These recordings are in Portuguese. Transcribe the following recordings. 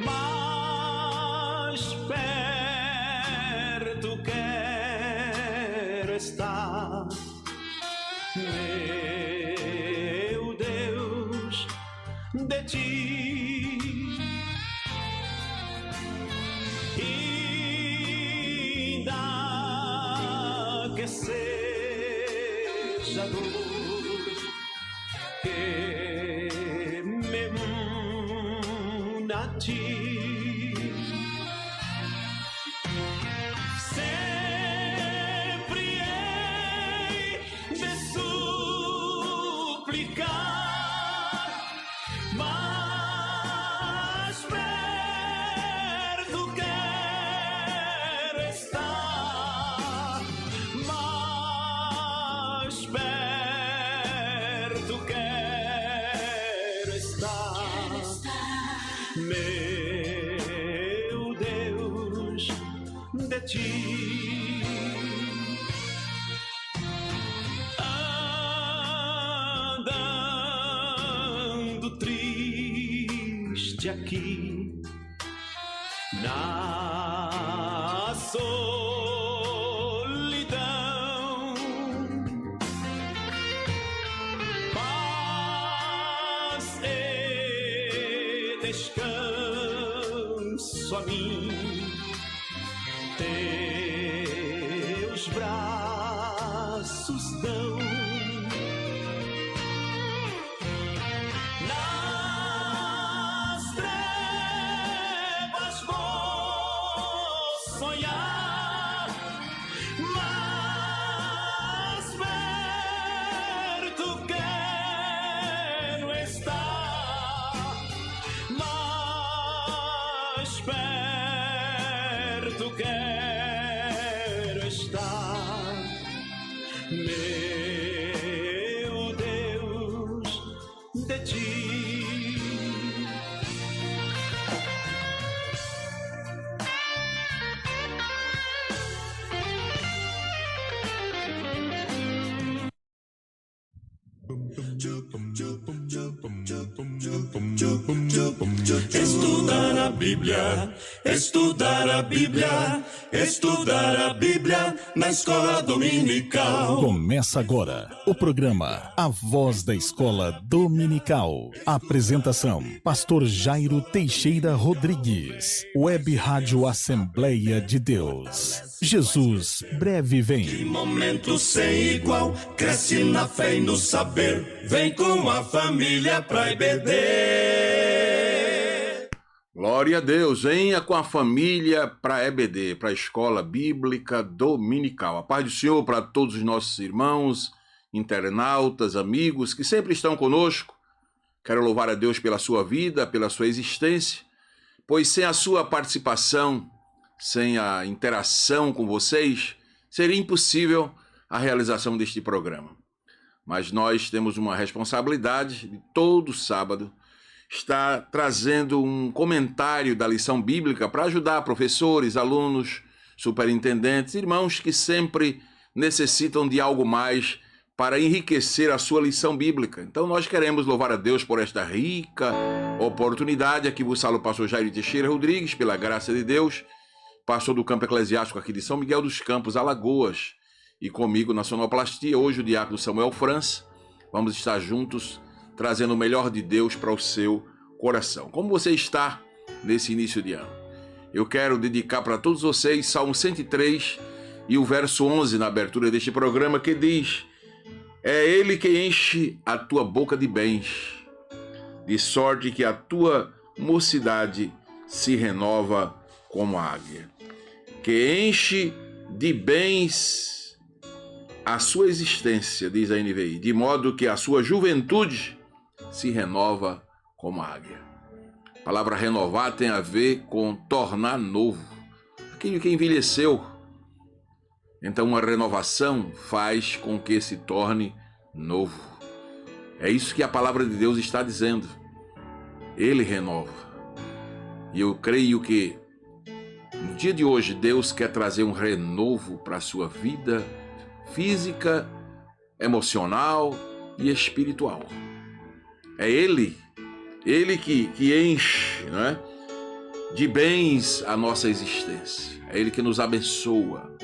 mais perto quero estar, meu Deus, de ti. Ainda que seja dor que me una a ti, sempre hei de suplicar, mais perto quero estar, mais perto quero estar, meu Deus, de ti. Andando triste aqui na solidão, paz e descanso a mim, teus braços dão. Nas trevas vou sonhar, mais perto quero estar, mais perto quero estar, meu Deus, de ti. Estudar a Bíblia, estudar a Bíblia, estudar a Bíblia na escola dominical. Começa agora o programa A Voz da Escola Dominical. Apresentação: Pastor Jairo Teixeira Rodrigues. Web Rádio Assembleia de Deus. Jesus breve Que vem. momento sem igual, cresce na fé e no saber. Vem com a família pra EBD. Glória a Deus, venha com a família para EBD, para a Escola Bíblica Dominical. A paz do Senhor para todos os nossos irmãos, internautas, amigos que sempre estão conosco. Quero louvar a Deus pela sua vida, pela sua existência, pois sem a sua participação, sem a interação com vocês, seria impossível a realização deste programa. Mas nós temos uma responsabilidade de todo sábado está trazendo um comentário da lição bíblica para ajudar professores, alunos, superintendentes, irmãos que sempre necessitam de algo mais para enriquecer a sua lição bíblica. Então nós queremos louvar a Deus por esta rica oportunidade. Aqui vos fala o pastor Jairo Teixeira Rodrigues, pela graça de Deus, pastor do campo eclesiástico aqui de São Miguel dos Campos, Alagoas, e comigo na sonoplastia, hoje o diácono Samuel França. Vamos estar juntos trazendo o melhor de Deus para o seu coração. Como você está nesse início de ano? Eu quero dedicar para todos vocês Salmo 103 e o verso 11 na abertura deste programa, que diz: é Ele que enche a tua boca de bens, de sorte que a tua mocidade se renova como a águia. Que enche de bens a sua existência, diz a NVI, de modo que a sua juventude se renova como a águia. A palavra renovar tem a ver com tornar novo, aquilo que envelheceu. Então uma renovação faz com que se torne novo. É isso que a palavra de Deus está dizendo. Ele renova. E eu creio que no dia de hoje Deus quer trazer um renovo para a sua vida física, emocional e espiritual. É Ele que enche, não é? de bens a nossa existência. É Ele que nos abençoa.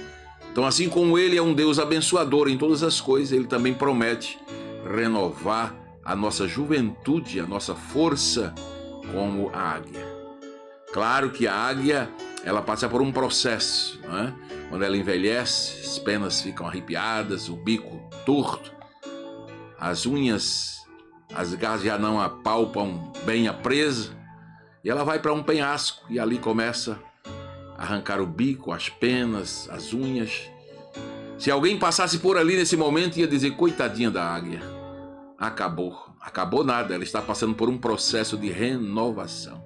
Então, assim como Ele é um Deus abençoador em todas as coisas, Ele também promete renovar a nossa juventude, a nossa força como a águia. Claro que a águia, ela passa por um processo, né? Quando ela envelhece, as penas ficam arrepiadas, o bico torto, as unhas, as garras já não apalpam bem a presa, e ela vai para um penhasco e ali começa a arrancar o bico, as penas, as unhas. Se alguém passasse por ali nesse momento, ia dizer: coitadinha da águia, acabou nada, ela está passando por um processo de renovação.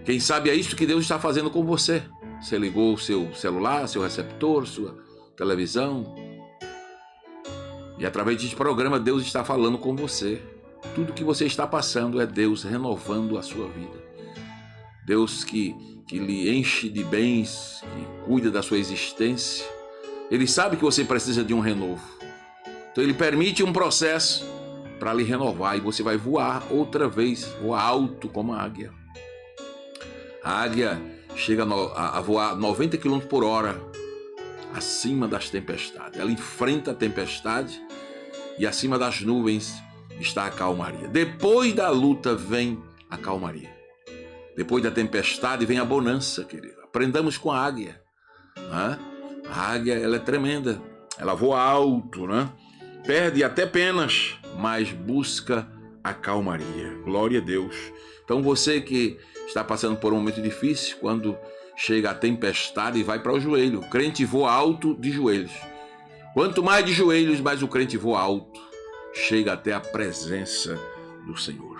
Quem sabe é isso que Deus está fazendo com você. Você ligou o seu celular, seu receptor, sua televisão, e através desse programa Deus está falando com você. Tudo que você está passando é Deus renovando a sua vida. Deus que lhe enche de bens, que cuida da sua existência. Ele sabe que você precisa de um renovo. Então Ele permite um processo para lhe renovar e você vai voar outra vez, voar alto como a águia. A águia chega a voar 90 km por hora acima das tempestades. Ela enfrenta a tempestade e acima das nuvens está a calmaria. Depois da luta vem a calmaria. Depois da tempestade vem a bonança, querido. Aprendamos com a águia. Né? A águia, ela é tremenda. Ela voa alto, né? Perde até penas, mas busca a calmaria. Glória a Deus. Então você que está passando por um momento difícil, quando chega a tempestade, vai para o joelho. O crente voa alto de joelhos. Quanto mais de joelhos, mais o crente voa alto. Chega até a presença do Senhor.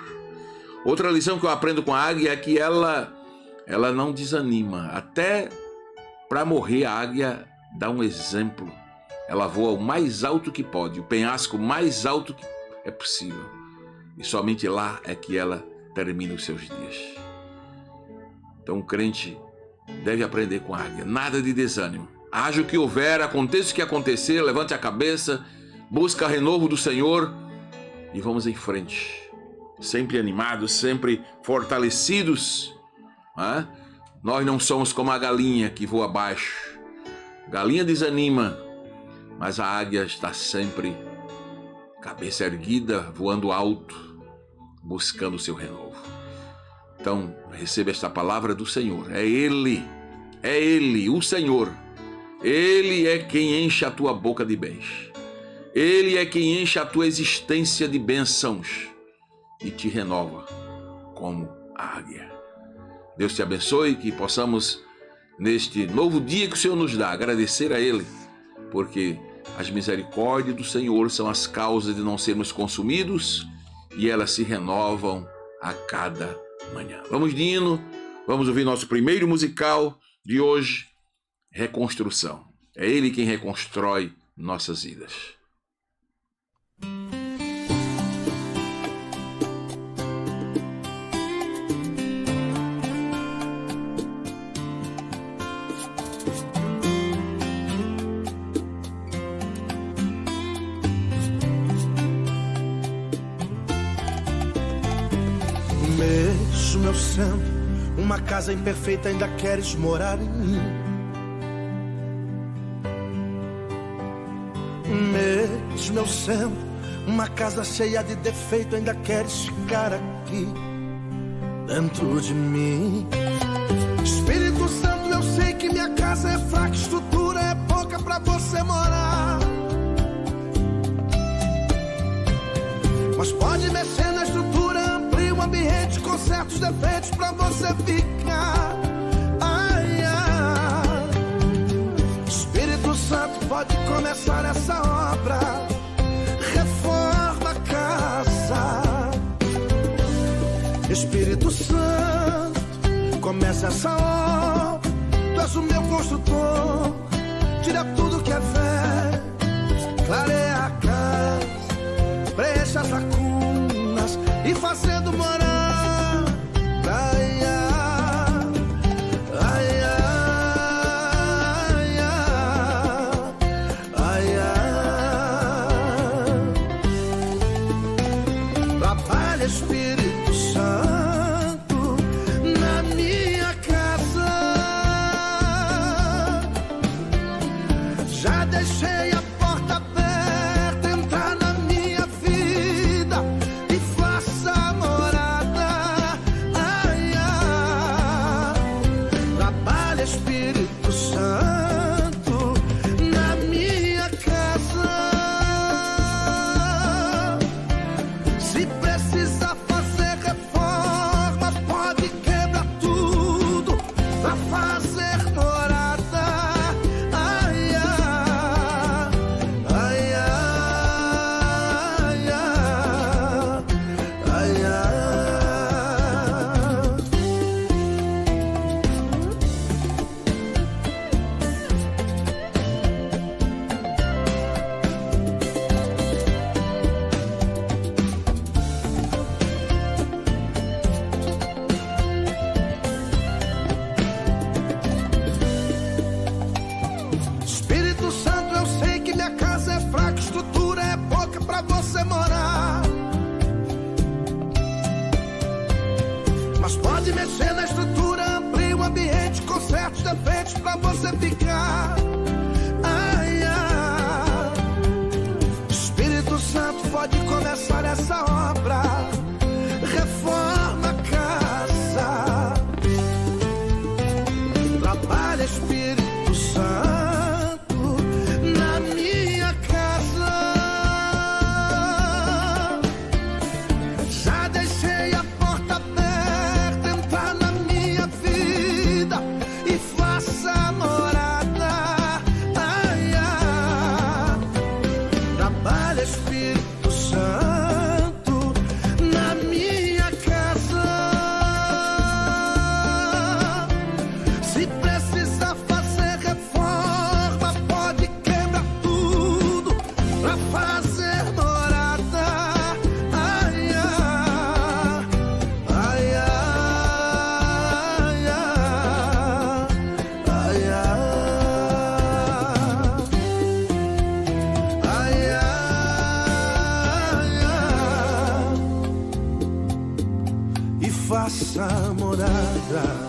Outra lição que eu aprendo com a águia é que ela não desanima. Até para morrer, a águia dá um exemplo. Ela voa o mais alto que pode, o penhasco mais alto que é possível. E somente lá é que ela termina os seus dias. Então o crente deve aprender com a águia. Nada de desânimo. Haja o que houver, aconteça o que acontecer, levante a cabeça, busca renovo do Senhor e vamos em frente. Sempre animados, sempre fortalecidos. Né? Nós não somos como a galinha que voa abaixo. Galinha desanima, mas a águia está sempre cabeça erguida, voando alto, buscando o seu renovo. Então, receba esta palavra do Senhor. É Ele, o Senhor. Ele é quem enche a tua boca de bens. Ele é quem enche a tua existência de bênçãos e te renova como a águia. Deus te abençoe, que possamos, neste novo dia que o Senhor nos dá, agradecer a Ele, porque as misericórdias do Senhor são as causas de não sermos consumidos e elas se renovam a cada manhã. Vamos de hino, vamos ouvir nosso primeiro musical de hoje, Reconstrução. É Ele quem reconstrói nossas vidas. Mesmo eu sendo uma casa imperfeita, ainda queres morar em mim. Mesmo eu sendo uma casa cheia de defeito, ainda queres ficar aqui dentro de mim. Espírito Santo, eu sei que minha casa é fraca, estrutura é pouca pra você morar, mas pode mexer na estrutura, amplia o ambiente com certos defeitos pra você ficar. Ai, ai. Espírito Santo, pode começar essa obra, reforma a casa. Espírito Santo, começa essa obra, tu és o meu construtor, tira tudo que é velho, clareia a casa, preencha as lacunas e fazendo morar. Ai, ai, ai, ai, ai. Trabalha, Espírito Santo, na minha mas pode mexer na estrutura, amplia o ambiente, conserte os defeitos pra você ficar. Ai, ai. Espírito Santo pode começar essa obra. Reforma a casa. Trabalha, Espírito Santo, na minha casa. Já deixei a porta aberta, entra na minha vida e faça morada. Ai, ai. Trabalha, Espírito Santo, na minha casa. Se precisar fazer reforma, pode quebrar tudo pra fazer morada. Ai, ai, ai, ai, ai, ai, ai, ai, ai. E faça morada.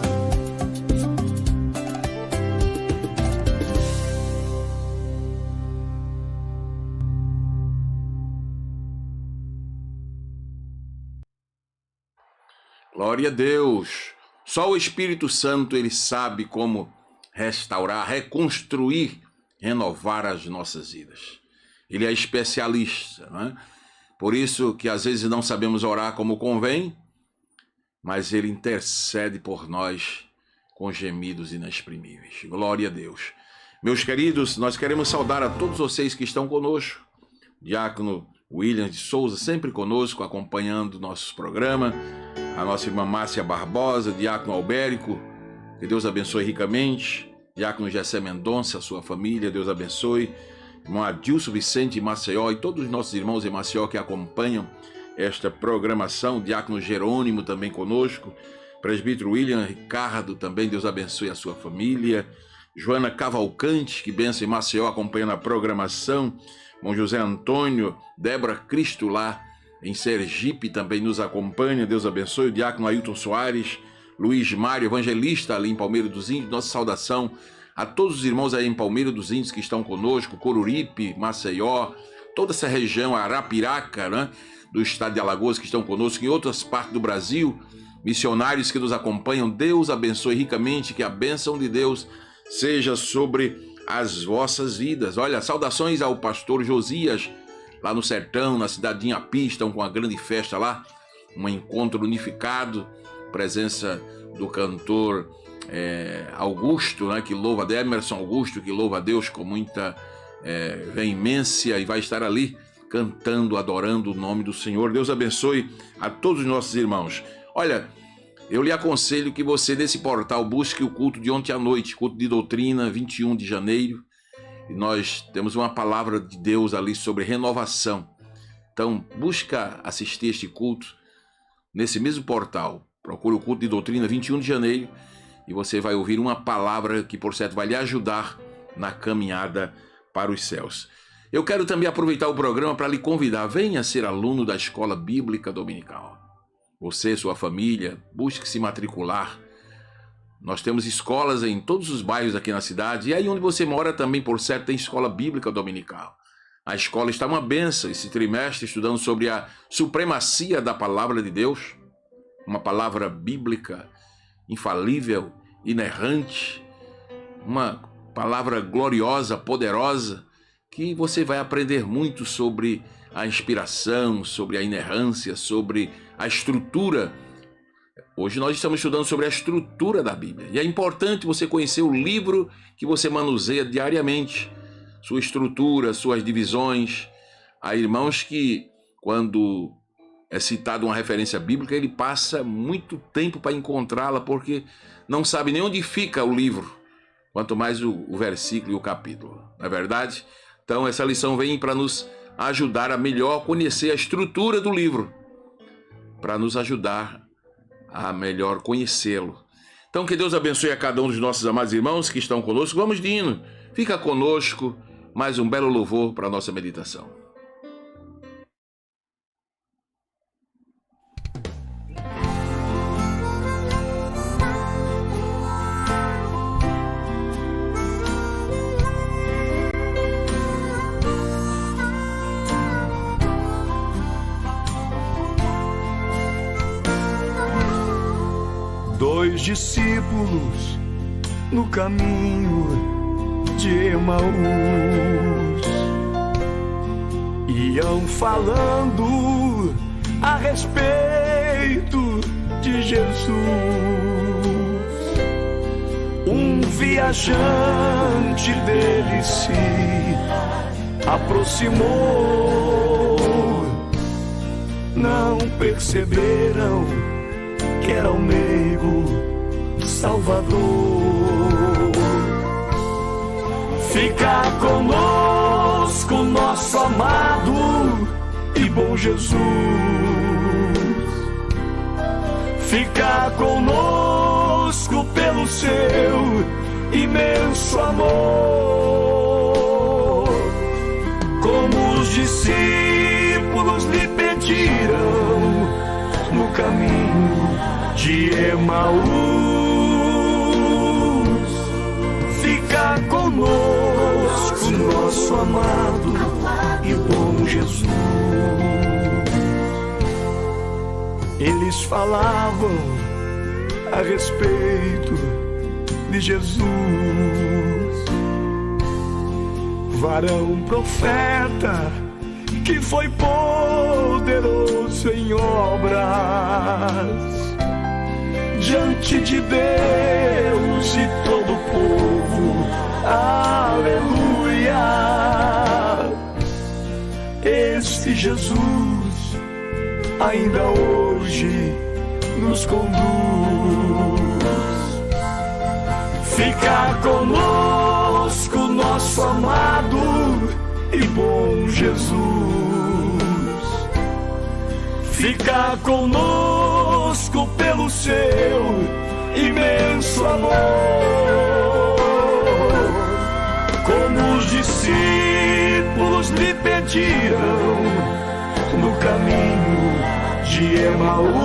Glória a Deus. Só o Espírito Santo, ele sabe como restaurar, reconstruir, renovar as nossas vidas. Ele é especialista, não é? Por isso que às vezes não sabemos orar como convém, mas ele intercede por nós com gemidos inexprimíveis. Glória a Deus. Meus queridos, nós queremos saudar a todos vocês que estão conosco. Diácono William de Souza, sempre conosco, acompanhando nossos programas. A nossa irmã Márcia Barbosa, Diácono Albérico, que Deus abençoe ricamente. Diácono Gessé Mendonça, a sua família, Deus abençoe. Irmão Adilson Vicente em Maceió e todos os nossos irmãos em Maceió que acompanham esta programação. Diácono Jerônimo também conosco. Presbítero William Ricardo também, Deus abençoe a sua família. Joana Cavalcante, que benção em Maceió, acompanhando a programação. Irmão José Antônio, Débora Cristo lá em Sergipe também nos acompanha, Deus abençoe. O Diácono Ailton Soares, Luiz Mário, evangelista ali em Palmeira dos Índios. Nossa saudação a todos os irmãos aí em Palmeira dos Índios que estão conosco, Coruripe, Maceió, toda essa região, Arapiraca, né, do estado de Alagoas, que estão conosco, em outras partes do Brasil, missionários que nos acompanham. Deus abençoe ricamente, que a bênção de Deus seja sobre as vossas vidas. Olha, saudações ao pastor Josias, lá no sertão, na cidade de Inhapi, estão com uma grande festa lá, um encontro unificado, presença do cantor Augusto, né, que louva, Emerson Augusto, que louva a Deus com muita veemência e vai estar ali cantando, adorando o nome do Senhor. Deus abençoe a todos os nossos irmãos. Olha, eu lhe aconselho que você, nesse portal, busque o culto de ontem à noite, culto de doutrina, 21 de janeiro, e nós temos uma palavra de Deus ali sobre renovação. Então, busca assistir este culto nesse mesmo portal. Procure o culto de doutrina, 21 de janeiro, e você vai ouvir uma palavra que, por certo, vai lhe ajudar na caminhada para os céus. Eu quero também aproveitar o programa para lhe convidar. Venha ser aluno da Escola Bíblica Dominical. Você, sua família, busque se matricular. Nós temos escolas em todos os bairros aqui na cidade, e aí onde você mora também, por certo, tem Escola Bíblica Dominical. A escola está uma bênção esse trimestre, estudando sobre a supremacia da palavra de Deus, uma palavra bíblica, infalível, inerrante, uma palavra gloriosa, poderosa, que você vai aprender muito sobre a inspiração, sobre a inerrância, sobre a estrutura. Hoje nós estamos estudando sobre a estrutura da Bíblia. E é importante você conhecer o livro que você manuseia diariamente, sua estrutura, suas divisões. Há irmãos que, quando é citada uma referência bíblica, ele passa muito tempo para encontrá-la, porque não sabe nem onde fica o livro, quanto mais o versículo e o capítulo. Não é verdade? Então essa lição vem para nos ajudar a melhor conhecer a estrutura do livro, para nos ajudar a melhor conhecê-lo. Então que Deus abençoe a cada um dos nossos amados irmãos que estão conosco. Vamos de hino. Fica conosco, mais um belo louvor para a nossa meditação. dois discípulos no caminho de Emaús iam falando a respeito de Jesus. Um viajante dele se aproximou. Não perceberam que era o meigo Salvador. Fica conosco, nosso amado e bom Jesus. Fica conosco pelo seu imenso amor. Como os discípulos lhe pediram no caminho de Emaús. Fica conosco, nosso amado e bom Jesus. Eles falavam a respeito de Jesus, varão profeta que foi poderoso em obras diante de Deus e todo o povo. Aleluia! Este Jesus ainda hoje nos conduz. Fica conosco, nosso amado e bom Jesus. Fica conosco pelo seu imenso amor. Como os discípulos lhe pediram no caminho de Emaús.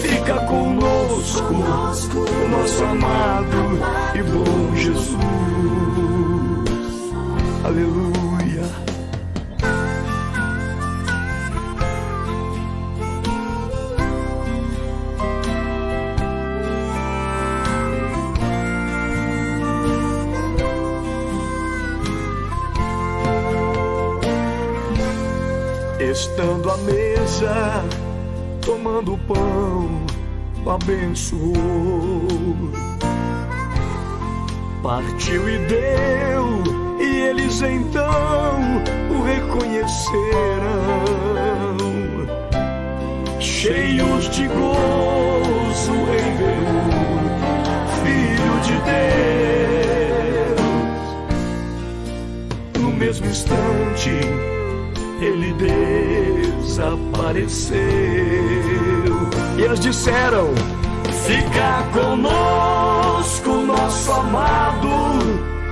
Fica conosco, nosso amado e bom Jesus. Aleluia. Estando à mesa, tomando o pão, o abençoou. Partiu e deu, e eles então o reconheceram. Cheios de gozo em ver o Filho de Deus. No mesmo instante, ele desapareceu. E eles disseram: fica conosco, nosso amado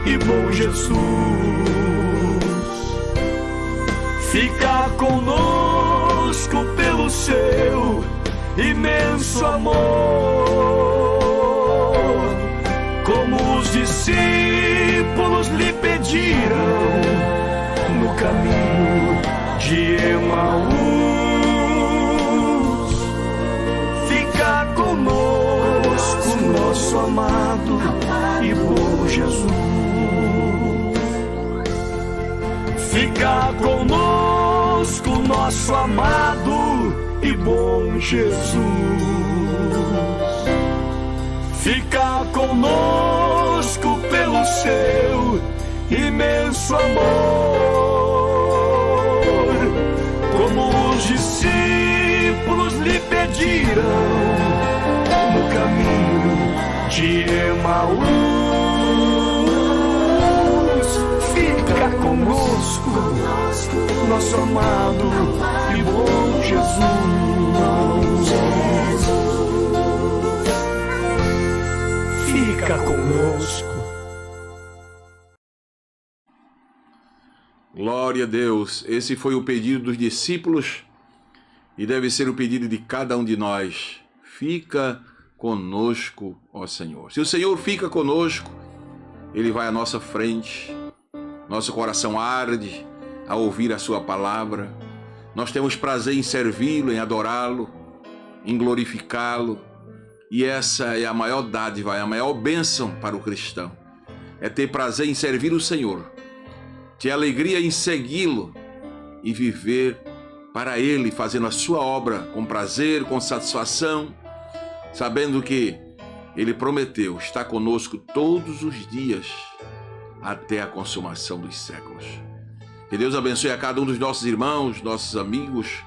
e bom Jesus. Fica conosco pelo seu imenso amor. Como os discípulos lhe pediram no caminho de Emaús. Fica conosco, nosso amado e bom Jesus. Fica conosco, nosso amado e bom Jesus. Fica conosco pelo seu imenso amor. Como os discípulos lhe pediram no caminho de Emaús. Fica conosco, nosso amado e bom Jesus. Fica conosco. Glória a Deus. Esse foi o pedido dos discípulos e deve ser o pedido de cada um de nós. Fica conosco, ó Senhor. Se o Senhor fica conosco, Ele vai à nossa frente. Nosso coração arde ao ouvir a sua palavra. Nós temos prazer em servi-lo, em adorá-lo, em glorificá-lo. E essa é a maior dádiva, é a maior bênção para o cristão. É ter prazer em servir o Senhor, ter alegria em segui-lo e viver para Ele, fazendo a sua obra com prazer, com satisfação, sabendo que Ele prometeu estar conosco todos os dias até a consumação dos séculos. Que Deus abençoe a cada um dos nossos irmãos, nossos amigos.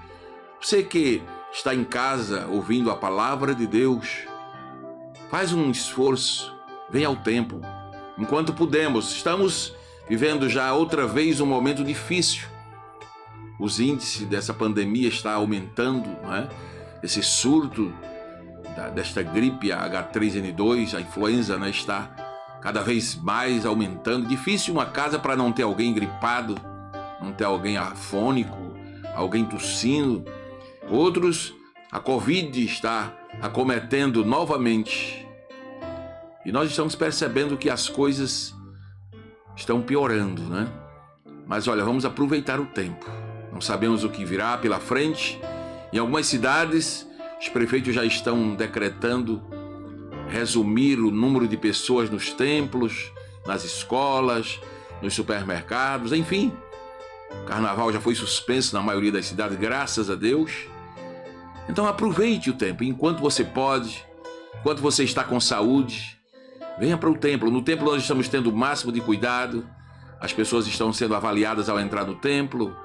Você que está em casa ouvindo a palavra de Deus, faz um esforço, vem ao templo. Enquanto podemos, estamos vivendo já outra vez um momento difícil. Os índices dessa pandemia está aumentando, não é? Esse surto desta gripe H3N2, a influenza, né, está cada vez mais aumentando. Difícil uma casa para não ter alguém gripado, não ter alguém afônico, alguém tossindo. Outros, a Covid está acometendo novamente. E nós estamos percebendo que as coisas estão piorando, né? Mas olha, vamos aproveitar o tempo. Não sabemos o que virá pela frente. Em algumas cidades, os prefeitos já estão decretando resumir o número de pessoas nos templos, nas escolas, nos supermercados, enfim. O carnaval já foi suspenso na maioria das cidades, graças a Deus. Então aproveite o tempo, enquanto você pode, enquanto você está com saúde, venha para o templo. No templo nós estamos tendo o máximo de cuidado. As pessoas estão sendo avaliadas ao entrar no templo,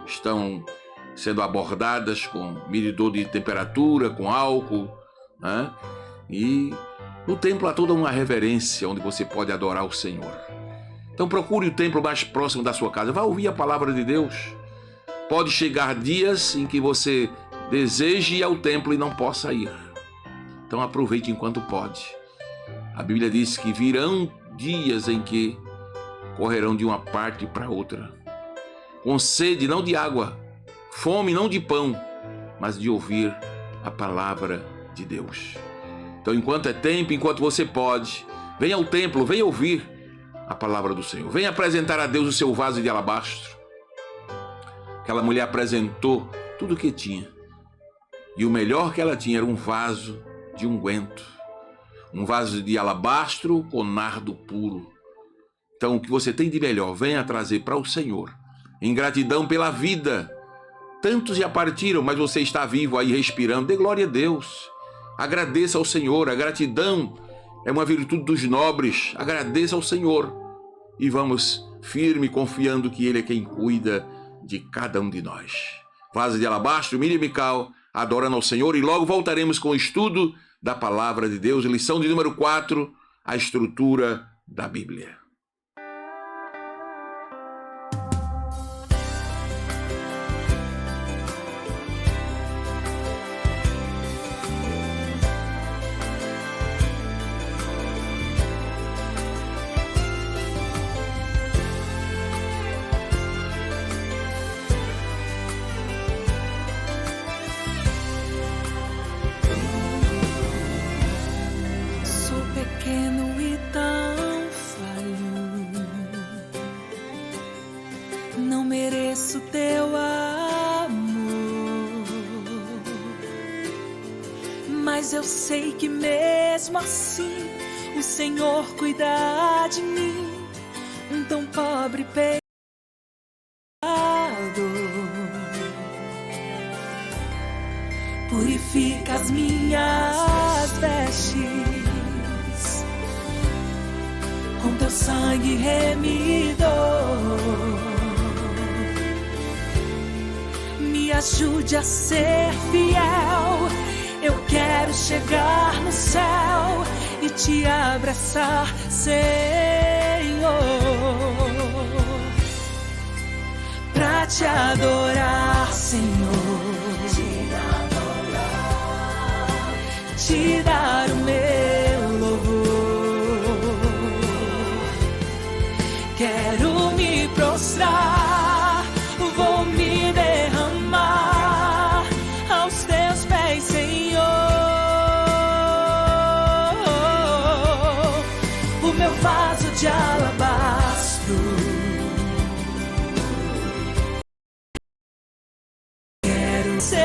estão sendo abordadas com medidor de temperatura, com álcool, né? E no templo há toda uma reverência onde você pode adorar o Senhor. Então procure o templo mais próximo da sua casa. Vá ouvir a palavra de Deus. Pode chegar dias em que você deseje ir ao templo e não possa ir. Então aproveite enquanto pode. A Bíblia diz que virão dias em que correrão de uma parte para outra, com sede não de água, fome não de pão, mas de ouvir a palavra de Deus. Então, enquanto é tempo, enquanto você pode, venha ao templo, venha ouvir a palavra do Senhor. Venha apresentar a Deus o seu vaso de alabastro. Aquela mulher apresentou tudo o que tinha. E o melhor que ela tinha era um vaso de unguento. Um vaso de alabastro com nardo puro. Então, o que você tem de melhor, venha trazer para o Senhor. Em gratidão pela vida. Tantos já partiram, mas você está vivo aí respirando. Dê glória a Deus. Agradeça ao Senhor. A gratidão é uma virtude dos nobres. Agradeça ao Senhor. E vamos firme, confiando que Ele é quem cuida de cada um de nós. Vaso de alabastro, Miriam e Cal, adorando ao Senhor. E logo voltaremos com o estudo da palavra de Deus. Lição de número 4, a estrutura da Bíblia. Pequeno e tão falho, não mereço teu amor, mas eu sei que mesmo assim o Senhor cuida de mim, um tão pobre pecador. Purifica as minhas vestes com teu sangue remidor. Me ajude a ser fiel. Eu quero chegar no céu e te abraçar, Senhor, pra te adorar, Senhor, te dar o meu louvor. Quero me prostrar, vou me derramar aos teus pés, Senhor. O meu vaso de alabastro, quero ser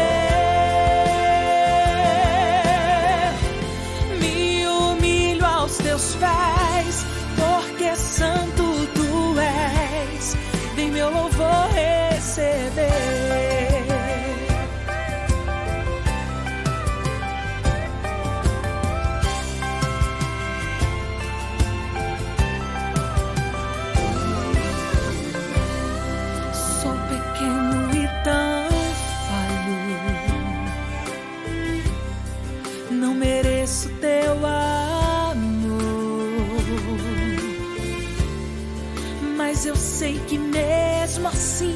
eu sei que mesmo assim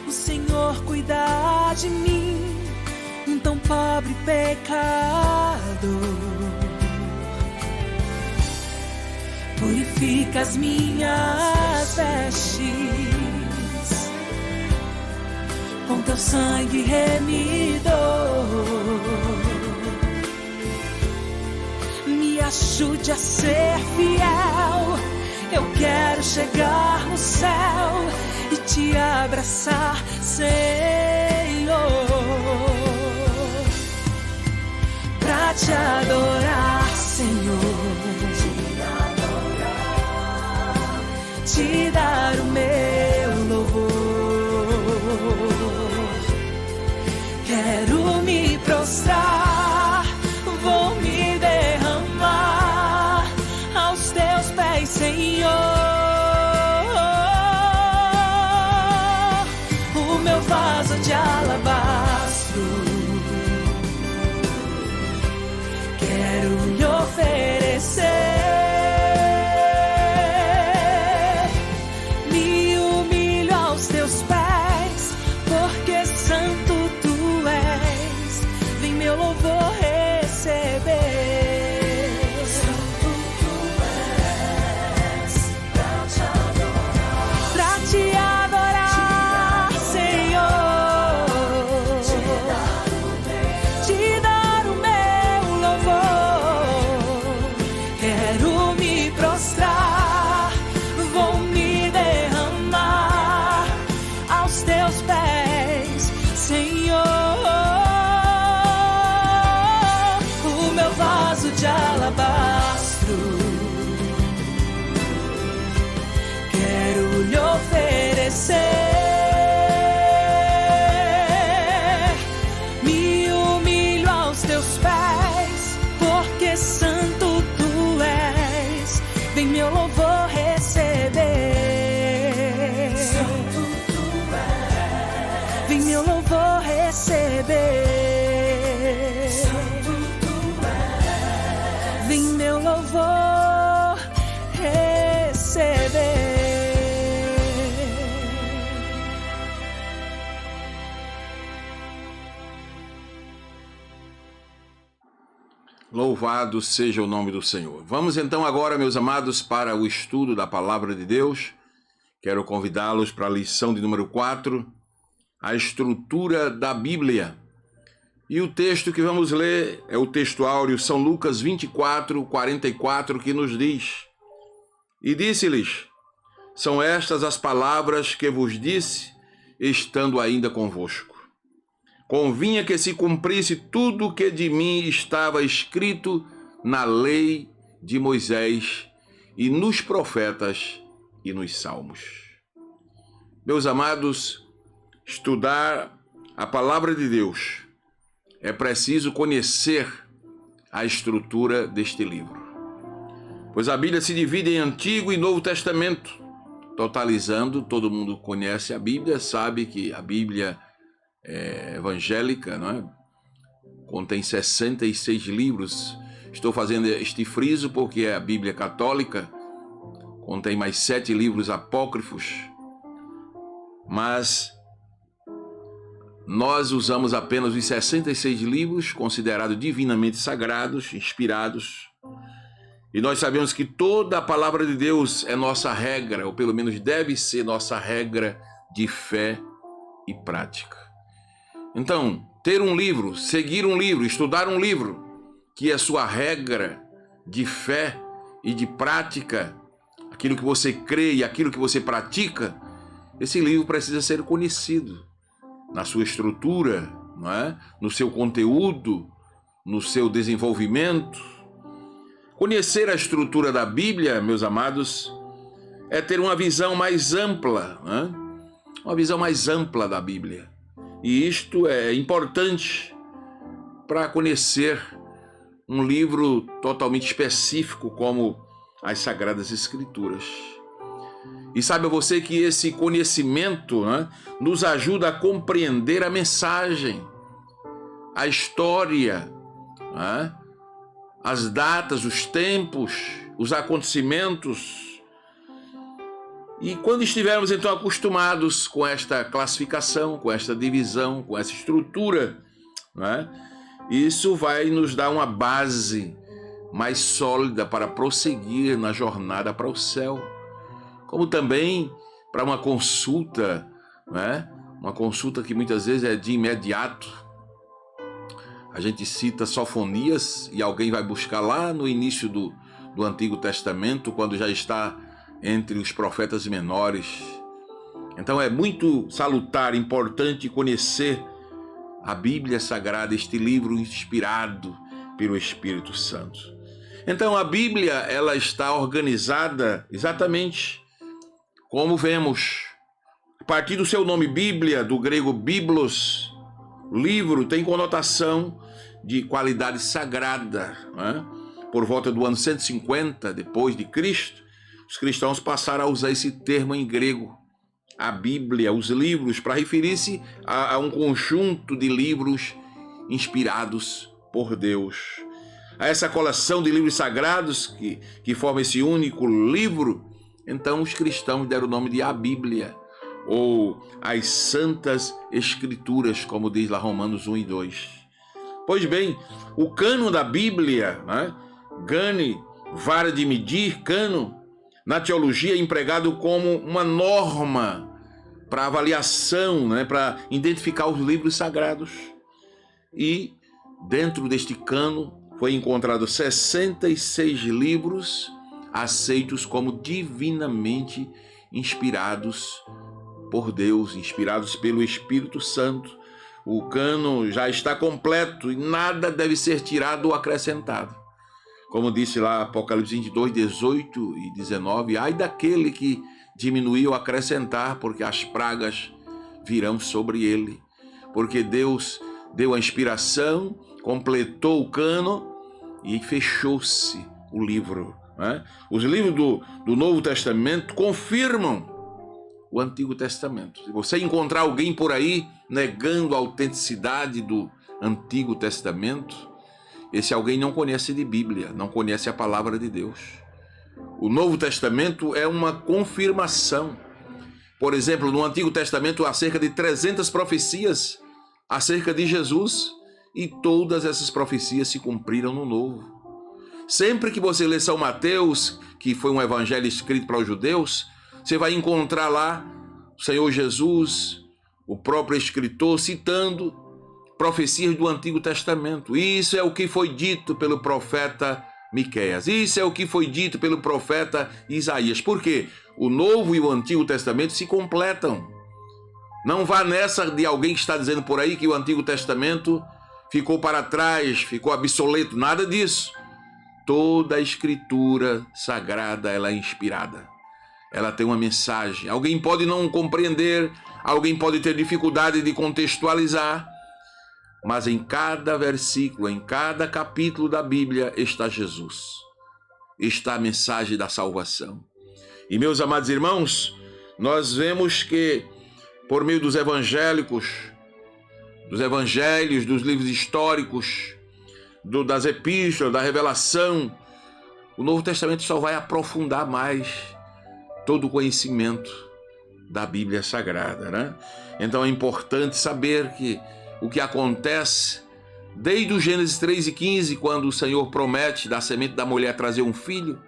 o Senhor cuida de mim, um tão pobre pecador. Purifica as minhas vestes com teu sangue remidor. Me ajude a ser fiel. Eu quero chegar no céu e te abraçar, Senhor, pra te adorar, Senhor, te dar o meu louvor. Quero me prostrar, vou me derramar aos teus pés, Senhor. O meu vaso de alabastro, quero lhe oferecer. Me humilho aos teus pés, porque santo tu és. Vem meu louvor receber. Santo tu és, pra te adorar, Senhor, te dar o meu louvor. Quero me prostrar, vou me derramar aos teus pés, Senhor. O meu vaso de alabastro, quero lhe oferecer. Me humilho aos teus pés, porque santo tu és. Vem meu louvor receber. Santo tu és. Vem meu louvor receber. Santo tu és. Vem meu louvor receber. Louvado seja o nome do Senhor. Vamos então agora, meus amados, para o estudo da Palavra de Deus. Quero convidá-los para a lição de número 4, a estrutura da Bíblia. E o texto que vamos ler é o texto áureo São Lucas 24, 44, que nos diz: E disse-lhes, são estas as palavras que vos disse, estando ainda convosco. Convinha que se cumprisse tudo o que de mim estava escrito na lei de Moisés e nos profetas e nos salmos. Meus amados, estudar a palavra de Deus é preciso conhecer a estrutura deste livro. Pois a Bíblia se divide em Antigo e Novo Testamento, totalizando, todo mundo conhece a Bíblia, sabe que a Bíblia é evangélica, não é? Contém 66 livros. Estou fazendo este friso porque é a Bíblia católica, contém mais 7 livros apócrifos, mas nós usamos apenas os 66 livros considerados divinamente sagrados, inspirados, e nós sabemos que toda a palavra de Deus é nossa regra, ou pelo menos deve ser nossa regra de fé e prática. Então, ter um livro, seguir um livro, estudar um livro, que é sua regra de fé e de prática, aquilo que você crê e aquilo que você pratica, esse livro precisa ser conhecido na sua estrutura, não é? No seu conteúdo, no seu desenvolvimento. Conhecer a estrutura da Bíblia, meus amados, é ter uma visão mais ampla, não é? Uma visão mais ampla da Bíblia. E isto é importante para conhecer um livro totalmente específico como as Sagradas Escrituras. E saiba você que esse conhecimento, né, nos ajuda a compreender a mensagem, a história, né, as datas, os tempos, os acontecimentos. E quando estivermos então acostumados com esta classificação, com esta divisão, com essa estrutura, não é? Isso vai nos dar uma base mais sólida para prosseguir na jornada para o céu, como também para uma consulta, não é? Uma consulta que muitas vezes é de imediato. A gente cita Sofonias e alguém vai buscar lá no início do Antigo Testamento, quando já está entre os profetas menores. Então é muito salutar, importante conhecer a Bíblia Sagrada, este livro inspirado pelo Espírito Santo. Então a Bíblia, ela está organizada exatamente como vemos. A partir do seu nome Bíblia, do grego biblos, livro, tem conotação de qualidade sagrada, né? Por volta do ano 150 depois de Cristo, os cristãos passaram a usar esse termo em grego, a Bíblia, os livros, para referir-se a um conjunto de livros inspirados por Deus. A essa coleção de livros sagrados que forma esse único livro, então os cristãos deram o nome de a Bíblia, ou as Santas Escrituras, como diz lá Romanos 1 e 2. Pois bem, o cânon da Bíblia, né? Gane, vara de medir, cânon, na teologia é empregado como uma norma para avaliação, né? Para identificar os livros sagrados. E dentro deste cânon foi encontrado 66 livros aceitos como divinamente inspirados por Deus, inspirados pelo Espírito Santo. O cânon já está completo e nada deve ser tirado ou acrescentado. Como disse lá Apocalipse 22, 18 e 19, ai daquele que diminuiu ou acrescentar, porque as pragas virão sobre ele. Porque Deus deu a inspiração, completou o cânon e fechou-se o livro, né? Os livros do Novo Testamento confirmam o Antigo Testamento. Se você encontrar alguém por aí negando a autenticidade do Antigo Testamento, esse alguém não conhece de Bíblia, não conhece a palavra de Deus. O Novo Testamento é uma confirmação. Por exemplo, no Antigo Testamento há cerca de 300 profecias acerca de Jesus e todas essas profecias se cumpriram no Novo. Sempre que você lê São Mateus, que foi um evangelho escrito para os judeus, você vai encontrar lá o Senhor Jesus, o próprio escritor, citando profecias do Antigo Testamento. Isso é o que foi dito pelo profeta Miqueias. Isso é o que foi dito pelo profeta Isaías. Por quê? O Novo e o Antigo Testamento se completam. Não vá nessa de alguém que está dizendo por aí que o Antigo Testamento ficou para trás, ficou obsoleto. Nada disso. Toda a Escritura Sagrada, ela é inspirada. Ela tem uma mensagem. Alguém pode não compreender, alguém pode ter dificuldade de contextualizar, mas em cada versículo, em cada capítulo da Bíblia está Jesus. Está a mensagem da salvação. E meus amados irmãos, nós vemos que por meio dos evangélicos, dos evangelhos, dos livros históricos, das epístolas, da revelação, o Novo Testamento só vai aprofundar mais todo o conhecimento da Bíblia Sagrada, né? Então é importante saber que o que acontece desde o Gênesis 3 e 15, quando o Senhor promete da semente da mulher trazer um filho,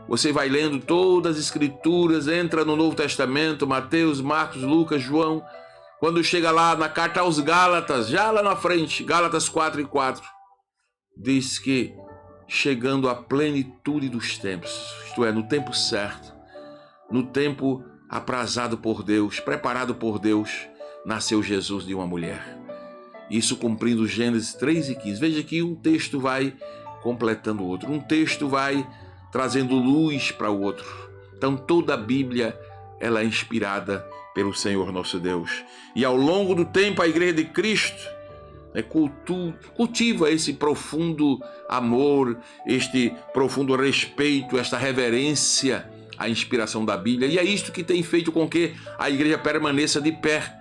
você vai lendo todas as escrituras, entra no Novo Testamento, Mateus, Marcos, Lucas, João, quando chega lá na carta aos Gálatas, já lá na frente, Gálatas 4 e 4, diz que chegando à plenitude dos tempos, isto é, no tempo certo, no tempo aprazado por Deus, preparado por Deus, nasceu Jesus de uma mulher. Isso cumprindo Gênesis 3 e 15. Veja que um texto vai completando o outro. Um texto vai trazendo luz para o outro. Então toda a Bíblia, ela é inspirada pelo Senhor nosso Deus. E ao longo do tempo a Igreja de Cristo cultiva esse profundo amor, este profundo respeito, esta reverência à inspiração da Bíblia. E é isto que tem feito com que a Igreja permaneça de pé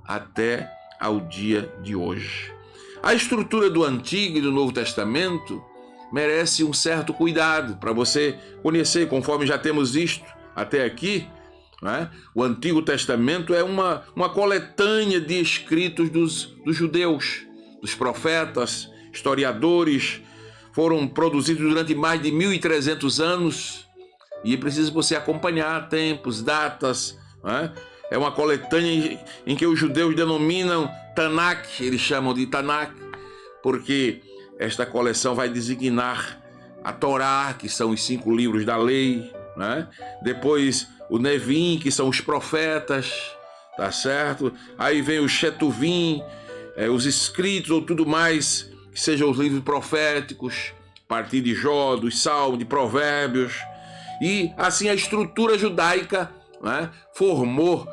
até ao dia de hoje. A estrutura do Antigo e do Novo Testamento merece um certo cuidado para você conhecer, conforme já temos visto até aqui, né? O Antigo Testamento é uma coletânea de escritos dos judeus, dos profetas, historiadores, foram produzidos durante mais de 1.300 anos e precisa você acompanhar tempos, datas, né? É uma coletânea em que os judeus denominam Tanakh, eles chamam de Tanakh, porque esta coleção vai designar a Torá, que são os 5 livros da lei, né? Depois o Nevim, que são os profetas, tá certo? Aí vem o Shetuvim, os escritos ou tudo mais, que sejam os livros proféticos, a partir de Jó, dos Salmos, de Provérbios. E assim a estrutura judaica, né, formou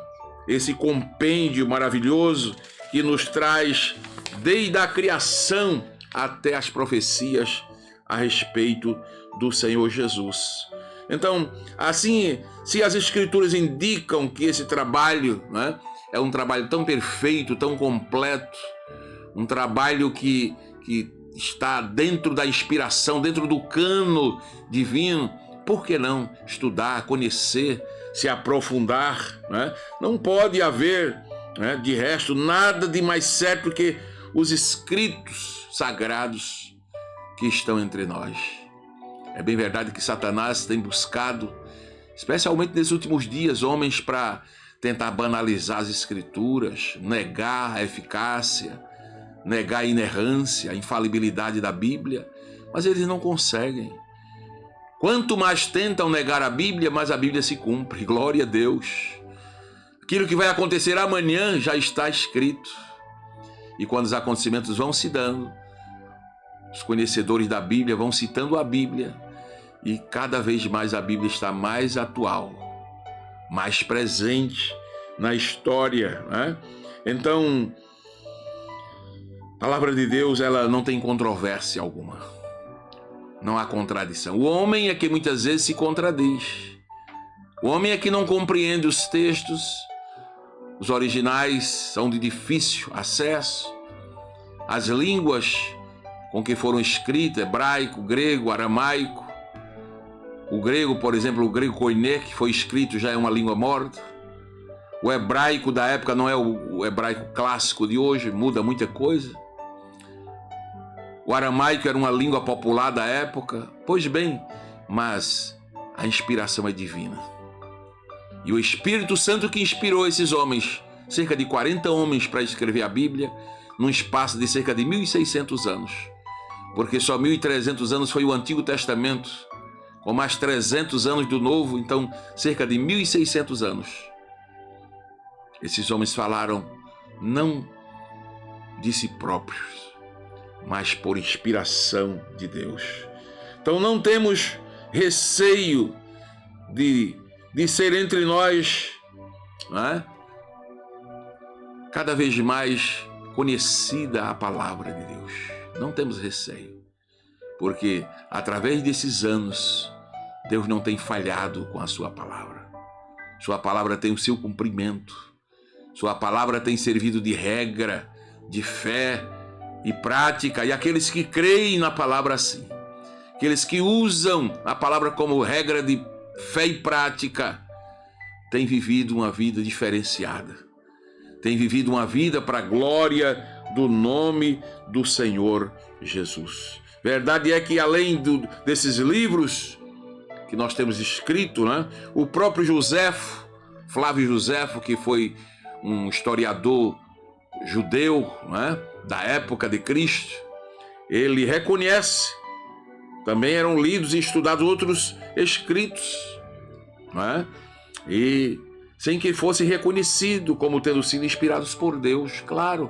esse compêndio maravilhoso que nos traz desde a criação até as profecias a respeito do Senhor Jesus. Então, assim, se as Escrituras indicam que esse trabalho, né, é um trabalho tão perfeito, tão completo, um trabalho que está dentro da inspiração, dentro do cano divino, por que não estudar, conhecer, se aprofundar, né? Não pode haver, né, de resto, nada de mais certo que os escritos sagrados que estão entre nós. É bem verdade que Satanás tem buscado, especialmente nesses últimos dias, homens para tentar banalizar as escrituras, negar a eficácia, negar a inerrância, a infalibilidade da Bíblia, mas eles não conseguem. Quanto mais tentam negar a Bíblia, mais a Bíblia se cumpre. Glória a Deus. Aquilo que vai acontecer amanhã já está escrito. E quando os acontecimentos vão se dando, os conhecedores da Bíblia vão citando a Bíblia, e cada vez mais a Bíblia está mais atual, mais presente na história, né? Então, a palavra de Deus, ela não tem controvérsia alguma. Não há contradição. O homem é que muitas vezes se contradiz. O homem é que não compreende os textos. Os originais são de difícil acesso. As línguas com que foram escritas, hebraico, grego, aramaico. O grego, por exemplo, o grego koiné, que foi escrito, já é uma língua morta. O hebraico da época não é o hebraico clássico de hoje, muda muita coisa. O aramaico era uma língua popular da época. Pois bem, mas a inspiração é divina. E o Espírito Santo que inspirou esses homens, cerca de 40 homens, para escrever a Bíblia, num espaço de cerca de 1.600 anos. Porque só 1.300 anos foi o Antigo Testamento, com mais 300 anos do Novo, então cerca de 1.600 anos. Esses homens falaram não de si próprios, mas por inspiração de Deus. Então não temos receio de ser entre nós, né, cada vez mais conhecida a palavra de Deus. Não temos receio, porque através desses anos, Deus não tem falhado com a sua palavra. Sua palavra tem o seu cumprimento. Sua palavra tem servido de regra, de fé e prática, e aqueles que creem na palavra assim, aqueles que usam a palavra como regra de fé e prática, têm vivido uma vida diferenciada, têm vivido uma vida para a glória do nome do Senhor Jesus. Verdade é que além desses livros que nós temos escrito, né, o próprio Joséfo, Flávio Joséfo, que foi um historiador judeu, né, da época de Cristo, ele reconhece, também eram lidos e estudados outros escritos, né, e sem que fosse reconhecido como tendo sido inspirados por Deus. Claro,